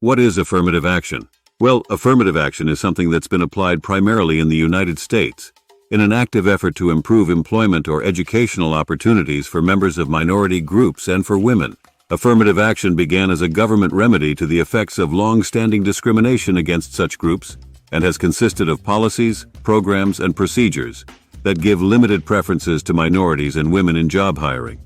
What is affirmative action? Well, affirmative action is something that's been applied primarily in the United States in an active effort to improve employment or educational opportunities for members of minority groups and for women. Affirmative action began as a government remedy to the effects of long-standing discrimination against such groups and has consisted of policies, programs, and procedures that give limited preferences to minorities and women in job hiring,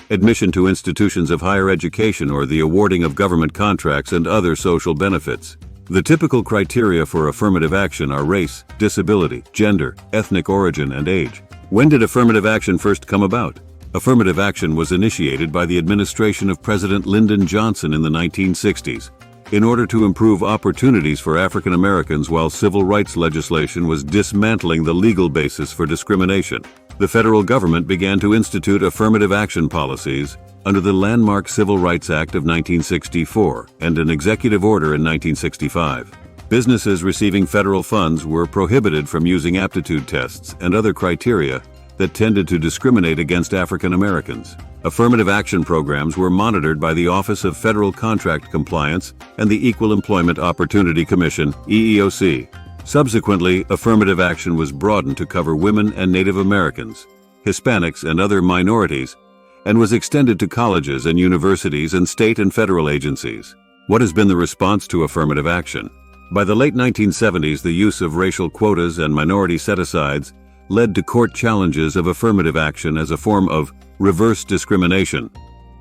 admission to institutions of higher education, or the awarding of government contracts and other social benefits. The typical criteria for affirmative action are race, disability, gender, ethnic origin, and age. When did affirmative action first come about? Affirmative action was initiated by the administration of President Lyndon Johnson in the 1960s in order to improve opportunities for African Americans while civil rights legislation was dismantling the legal basis for discrimination. The federal government began to institute affirmative action policies under the landmark Civil Rights Act of 1964 and an executive order in 1965. Businesses receiving federal funds were prohibited from using aptitude tests and other criteria that tended to discriminate against African Americans. Affirmative action programs were monitored by the Office of Federal Contract Compliance and the Equal Employment Opportunity Commission, EEOC. Subsequently, affirmative action was broadened to cover women and Native Americans, Hispanics, and other minorities, and was extended to colleges and universities and state and federal agencies. What has been the response to affirmative action? By the late 1970s, the use of racial quotas and minority set-asides led to court challenges of affirmative action as a form of reverse discrimination.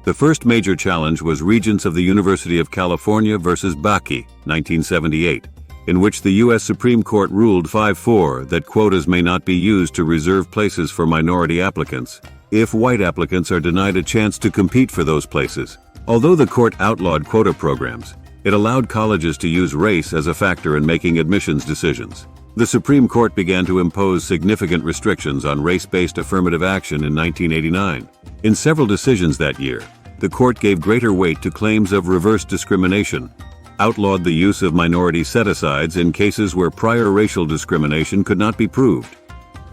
The first major challenge was Regents of the University of California versus Bakke, 1978, in which the U.S. Supreme Court ruled 5-4 that quotas may not be used to reserve places for minority applicants if white applicants are denied a chance to compete for those places. Although the court outlawed quota programs, it allowed colleges to use race as a factor in making admissions decisions. The Supreme Court began to impose significant restrictions on race-based affirmative action in 1989. In several decisions that year, the court gave greater weight to claims of reverse discrimination, outlawed the use of minority set-asides in cases where prior racial discrimination could not be proved.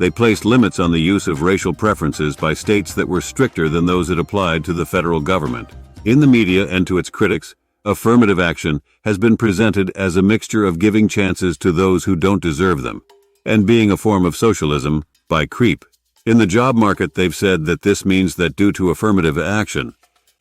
They placed limits on the use of racial preferences by states that were stricter than those it applied to the federal government. In the media and to its critics, affirmative action has been presented as a mixture of giving chances to those who don't deserve them and being a form of socialism by creep. In the job market, they've said that this means that due to affirmative action,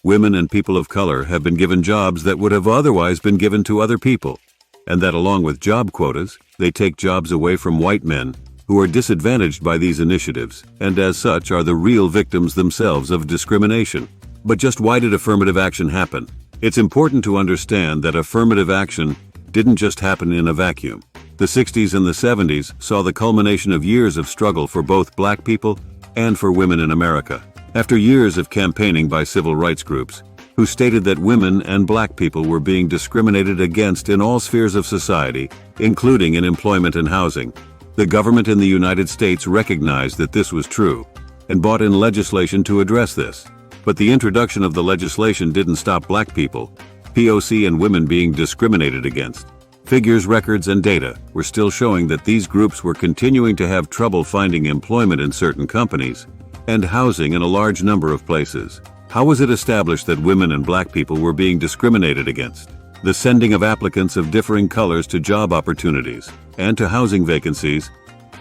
women and people of color have been given jobs that would have otherwise been given to other people, and that along with job quotas, they take jobs away from white men who are disadvantaged by these initiatives and as such are the real victims themselves of discrimination. But just why did affirmative action happen? It's important to understand that affirmative action didn't just happen in a vacuum. The 60s and the 70s saw the culmination of years of struggle for both black people and for women in America. After years of campaigning by civil rights groups, who stated that women and black people were being discriminated against in all spheres of society, including in employment and housing, the government in the United States recognized that this was true and brought in legislation to address this. But the introduction of the legislation didn't stop black people, POC, and women being discriminated against. Figures, records, and data were still showing that these groups were continuing to have trouble finding employment in certain companies and housing in a large number of places. How was it established that women and black people were being discriminated against? The sending of applicants of differing colors to job opportunities and to housing vacancies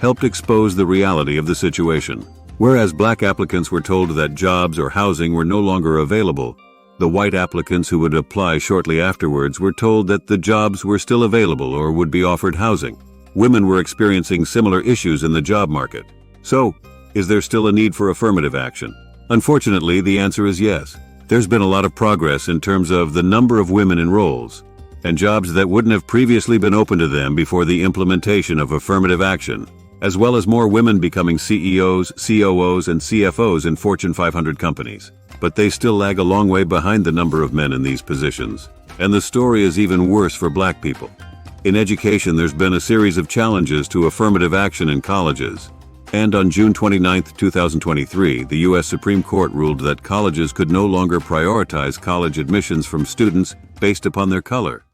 helped expose the reality of the situation. Whereas black applicants were told that jobs or housing were no longer available, the white applicants who would apply shortly afterwards were told that the jobs were still available or would be offered housing. Women were experiencing similar issues in the job market. So, is there still a need for affirmative action? Unfortunately, the answer is yes. There's been a lot of progress in terms of the number of women in roles and jobs that wouldn't have previously been open to them before the implementation of affirmative action, as well as more women becoming CEOs, COOs, and CFOs in Fortune 500 companies. But they still lag a long way behind the number of men in these positions. And the story is even worse for black people. In education, there's been a series of challenges to affirmative action in colleges. And on June 29, 2023, the U.S. Supreme Court ruled that colleges could no longer prioritize college admissions from students based upon their color.